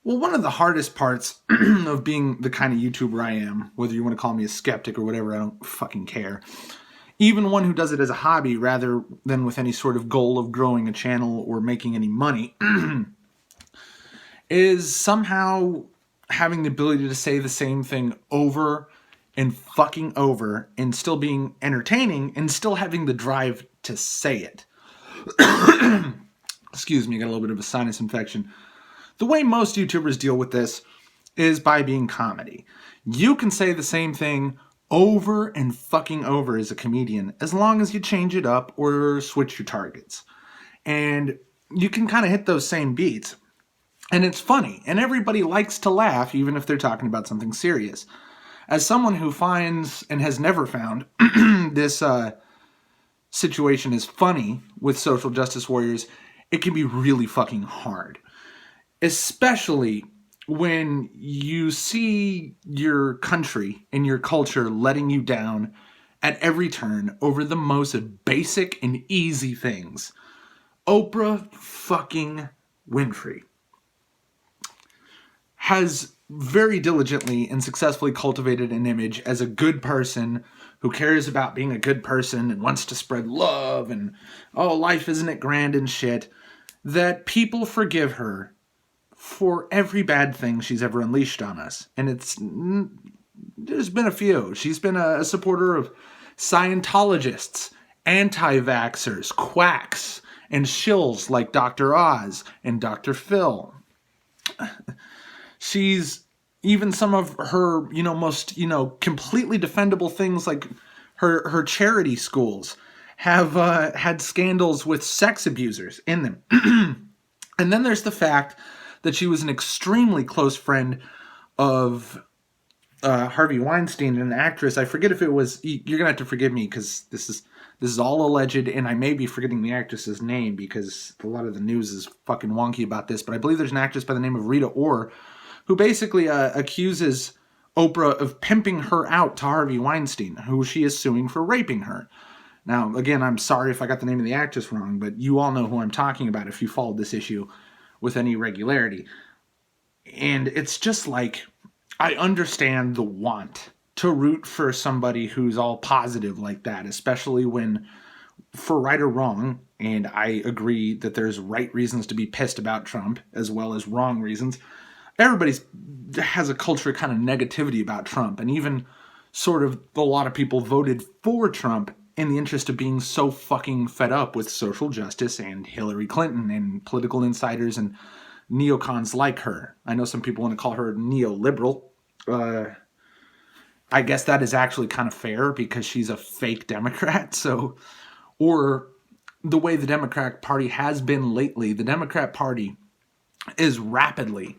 Well, one of the hardest parts of being the kind of YouTuber I am, whether you want to call me a skeptic or whatever, I don't fucking care. Even one who does it as a hobby rather than with any sort of goal of growing a channel or making any money, is somehow having the ability to say the same thing over and fucking over and still being entertaining and still having the drive to say it. Excuse me, I got a little bit of a sinus infection. The way most YouTubers deal with this is by being comedy. You can say the same thing over and fucking over as a comedian as long as you change it up or switch your targets. And you can kind of hit those same beats. And it's funny. And everybody likes to laugh even if they're talking about something serious. As someone who finds and has never found this situation is funny with social justice warriors, it can be really fucking hard. Especially when you see your country and your culture letting you down at every turn over the most basic and easy things. Oprah fucking Winfrey has very diligently and successfully cultivated an image as a good person who cares about being a good person and wants to spread love and, oh, life isn't it grand and shit, that people forgive her for every bad thing she's ever unleashed on us. And there's been a few. She's been a supporter of Scientologists, anti-vaxxers, quacks, and shills like Dr. Oz and Dr. Phil. She's even some of her, most, completely defendable things like her charity schools have had scandals with sex abusers in them. And then there's the fact that she was an extremely close friend of Harvey Weinstein, an actress. I forget if it was, you're going to have to forgive me because this is all alleged, and I may be forgetting the actress's name because a lot of the news is fucking wonky about this, but I believe there's an actress by the name of Rita Ora who basically accuses Oprah of pimping her out to Harvey Weinstein, who she is suing for raping her. Now, again, I'm sorry if I got the name of the actress wrong, but you all know who I'm talking about if you followed this issue with any regularity. And it's just like, I understand the want to root for somebody who's all positive like that, especially when, for right or wrong, and I agree that there's right reasons to be pissed about Trump as well as wrong reasons, everybody has a culture of kind of negativity about Trump, and even sort of a lot of people voted for Trump in the interest of being so fucking fed up with social justice and Hillary Clinton and political insiders and neocons like her. I know some people want to call her neoliberal. I guess that is actually kind of fair because she's a fake Democrat. So, or the way the Democratic Party has been lately, the Democrat Party is rapidly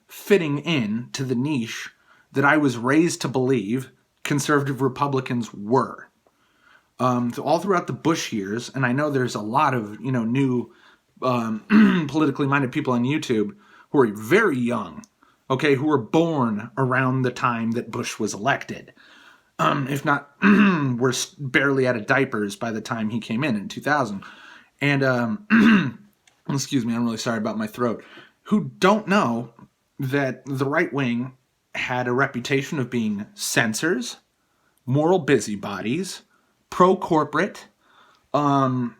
fitting in to the niche that I was raised to believe conservative Republicans were. So all throughout the Bush years, and I know there's a lot of, new politically minded people on YouTube who are very young, okay, who were born around the time that Bush was elected. If not, we're barely out of diapers by the time he came in 2000. And, excuse me, I'm really sorry about my throat. Who don't know that the right wing had a reputation of being censors, moral busybodies, pro-corporate, and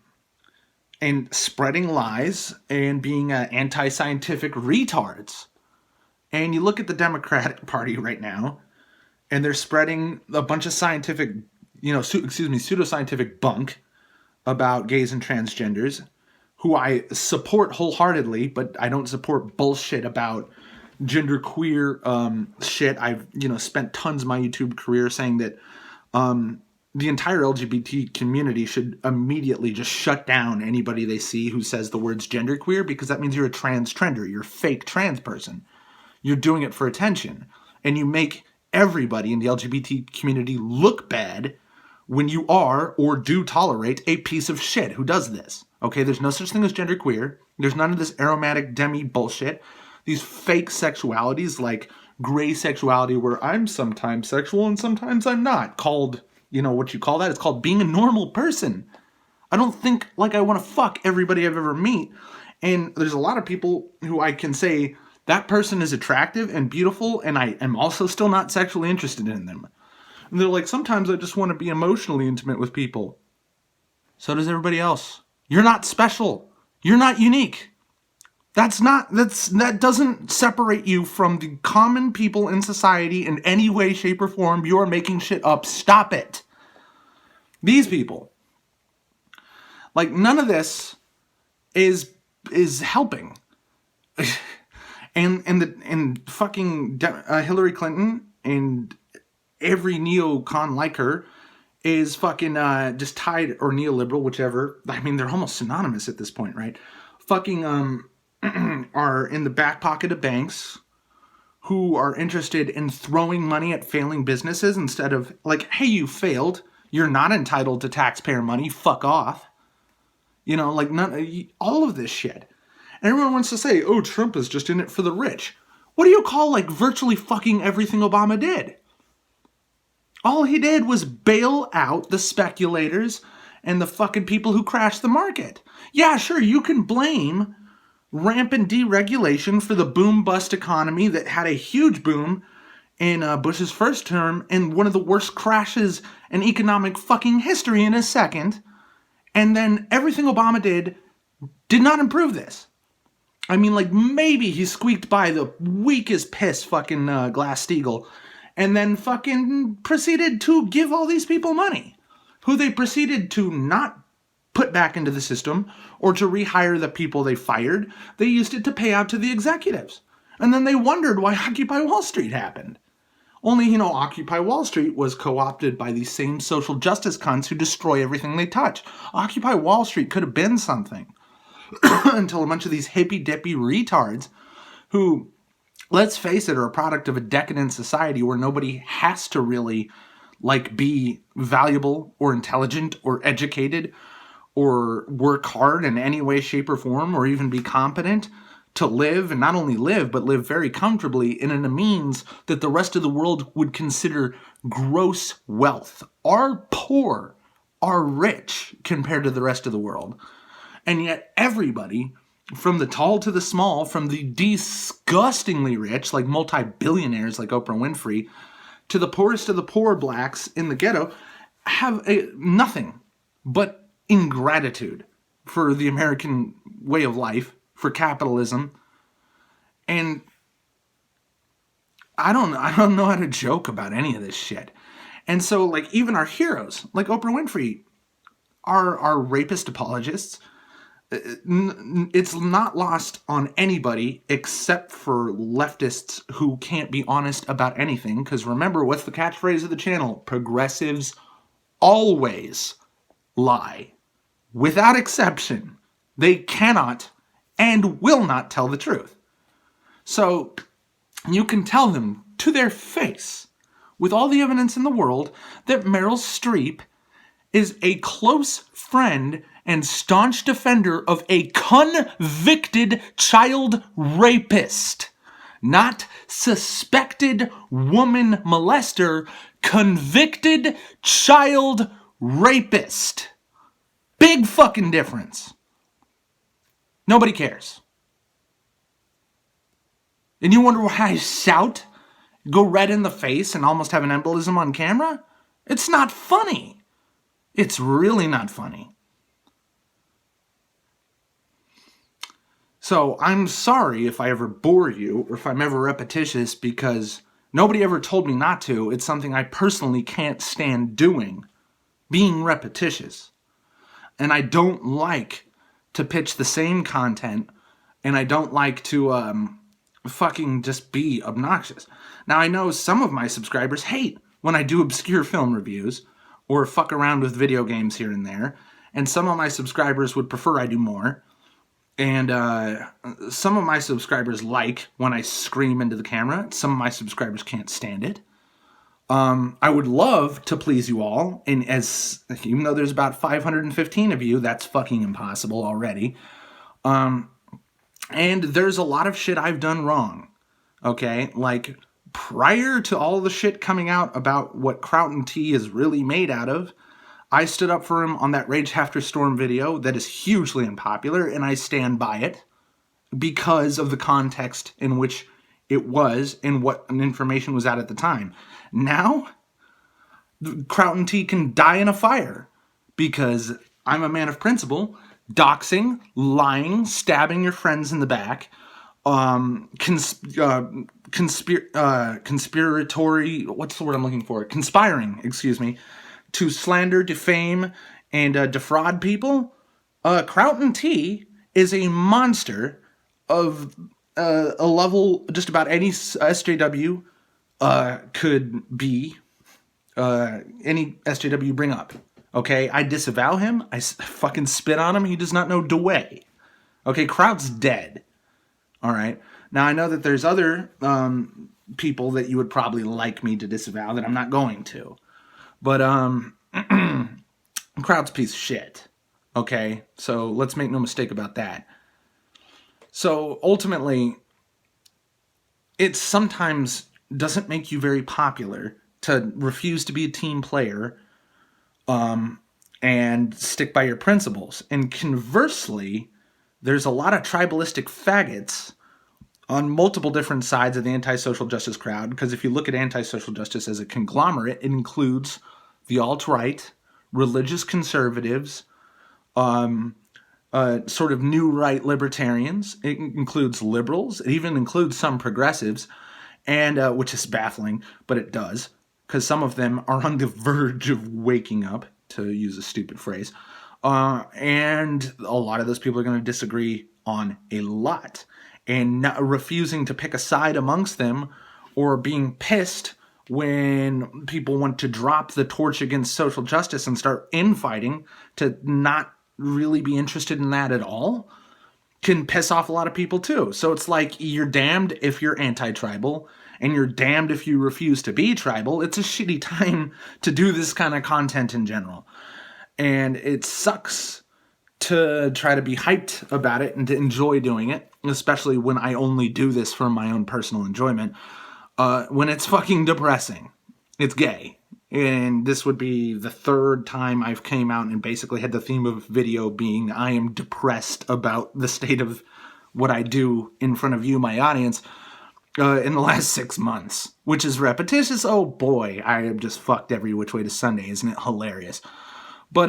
spreading lies, and being anti-scientific retards. And you look at the Democratic Party right now, and they're spreading a bunch of scientific, pseudoscientific bunk about gays and transgenders, who I support wholeheartedly, but I don't support bullshit about genderqueer shit. I've, spent tons of my YouTube career saying that the entire LGBT community should immediately just shut down anybody they see who says the words genderqueer, because that means you're a trans-trender. You're a fake trans person. You're doing it for attention. And you make everybody in the LGBT community look bad when you are or do tolerate a piece of shit who does this. Okay, there's no such thing as genderqueer. There's none of this aromatic demi bullshit. These fake sexualities like gray sexuality where I'm sometimes sexual and sometimes I'm not, called, what you call that? It's called being a normal person. I don't think like I want to fuck everybody I've ever met. And there's a lot of people who I can say that person is attractive and beautiful, and I am also still not sexually interested in them. And they're like, sometimes I just want to be emotionally intimate with people. So does everybody else. You're not special. You're not unique. That doesn't separate you from the common people in society in any way, shape, or form. You're making shit up. Stop it. These people. Like, none of this is helping. and fucking Hillary Clinton and every neocon like her is fucking just tied, or neoliberal, whichever. I mean, they're almost synonymous at this point, right? Fucking are in the back pocket of banks who are interested in throwing money at failing businesses instead of like, hey, you failed. You're not entitled to taxpayer money. Fuck off. You know, like all of this shit. And everyone wants to say, oh, Trump is just in it for the rich. What do you call like virtually fucking everything Obama did? All he did was bail out the speculators and the fucking people who crashed the market. Yeah, sure, you can blame rampant deregulation for the boom-bust economy that had a huge boom in Bush's first term and one of the worst crashes in economic fucking history in his second. And then everything Obama did not improve this. I mean, like, maybe he squeaked by the weakest piss fucking Glass-Steagall and then fucking proceeded to give all these people money, who they proceeded to not put back into the system or to rehire the people they fired. They used it to pay out to the executives. And then they wondered why Occupy Wall Street happened. Only, you know, Occupy Wall Street was co-opted by these same social justice cunts who destroy everything they touch. Occupy Wall Street could have been something until a bunch of these hippy-dippy retards who, let's face it, are a product of a decadent society where nobody has to really, like, be valuable or intelligent or educated or work hard in any way, shape, or form, or even be competent to live, and not only live, but live very comfortably and in a means that the rest of the world would consider gross wealth. Our poor are rich compared to the rest of the world. And yet everybody, from the tall to the small, from the disgustingly rich, like multi-billionaires like Oprah Winfrey, to the poorest of the poor blacks in the ghetto, have nothing but ingratitude for the American way of life, for capitalism. And I don't know how to joke about any of this shit. And so, like, even our heroes, like Oprah Winfrey, are rapist apologists. It's not lost on anybody except for leftists who can't be honest about anything. Because remember, what's the catchphrase of the channel? Progressives always lie. Without exception. They cannot and will not tell the truth. So you can tell them to their face, with all the evidence in the world, that Meryl Streep is a close friend and staunch defender of a convicted child rapist. Not suspected woman molester, convicted child rapist. Big fucking difference. Nobody cares. And you wonder why I shout, go red in the face, and almost have an embolism on camera? It's not funny. It's really not funny. So I'm sorry if I ever bore you, or if I'm ever repetitious, because nobody ever told me not to. It's something I personally can't stand doing, being repetitious. And I don't like to pitch the same content, and I don't like to fucking just be obnoxious. Now, I know some of my subscribers hate when I do obscure film reviews or fuck around with video games here and there, and some of my subscribers would prefer I do more, and some of my subscribers like when I scream into the camera. Some of my subscribers can't stand it. I would love to please you all, and even though there's about 515 of you, that's fucking impossible already. And there's a lot of shit I've done wrong, okay? Like, prior to all the shit coming out about what Kraut&Tea is really made out of, I stood up for him on that Rage After Storm video that is hugely unpopular, and I stand by it. because of the context in which it was and what information was at the time. Now, Kraut&Tea can die in a fire because I'm a man of principle. Doxing, lying, stabbing your friends in the back, conspiratory, what's the word I'm looking for? Conspiring, excuse me, to slander, defame, and defraud people. Kraut&Tea is a monster of a level just about any SJW could be. Any SJW bring up. Okay, I disavow him. I fucking spit on him. He does not know the way. Okay, Kraut's dead. All right. Now, I know that there's other people that you would probably like me to disavow that I'm not going to. But Kraut's a piece of shit. Okay? So let's make no mistake about that. So ultimately, it sometimes doesn't make you very popular to refuse to be a team player and stick by your principles. And conversely, there's a lot of tribalistic faggots on multiple different sides of the anti-social justice crowd, because if you look at anti-social justice as a conglomerate, it includes the alt-right, religious conservatives, sort of new right libertarians. It includes liberals. It even includes some progressives, and which is baffling, but it does, because some of them are on the verge of waking up, to use a stupid phrase. And a lot of those people are going to disagree on a lot. And not refusing to pick a side amongst them, or being pissed when people want to drop the torch against social justice and start infighting, to not really be interested in that at all, can piss off a lot of people too. So it's like, you're damned if you're anti-tribal, and you're damned if you refuse to be tribal. It's a shitty time to do this kind of content in general. And it sucks to try to be hyped about it and to enjoy doing it, especially when I only do this for my own personal enjoyment, when it's fucking depressing. It's gay. And this would be the third time I've came out and basically had the theme of video being, I am depressed about the state of what I do in front of you, my audience, in the last 6 months, which is repetitious. Oh boy, I am just fucked every which way to Sunday. Isn't it hilarious? But,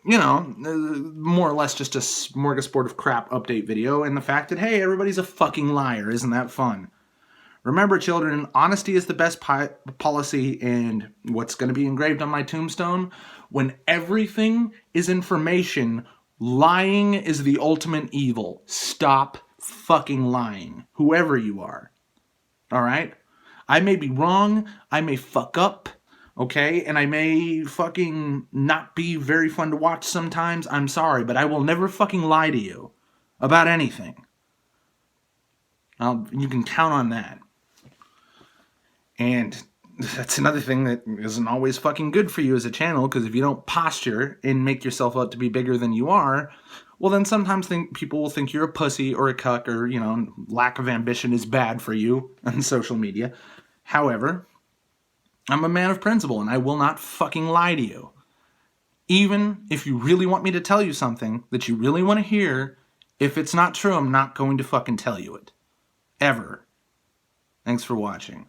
you know, more or less just a smorgasbord of crap update video, and the fact that, hey, everybody's a fucking liar. Isn't that fun? Remember, children, honesty is the best policy, and what's going to be engraved on my tombstone? When everything is information, lying is the ultimate evil. Stop fucking lying, whoever you are. All right? I may be wrong. I may fuck up. Okay? And I may fucking not be very fun to watch sometimes. I'm sorry, but I will never fucking lie to you about anything. You can count on that. And that's another thing that isn't always fucking good for you as a channel, because if you don't posture and make yourself out to be bigger than you are, well, then sometimes people will think you're a pussy or a cuck, or, you know, lack of ambition is bad for you on social media. However, I'm a man of principle, and I will not fucking lie to you. Even if you really want me to tell you something that you really want to hear, if it's not true, I'm not going to fucking tell you it. Ever. Thanks for watching.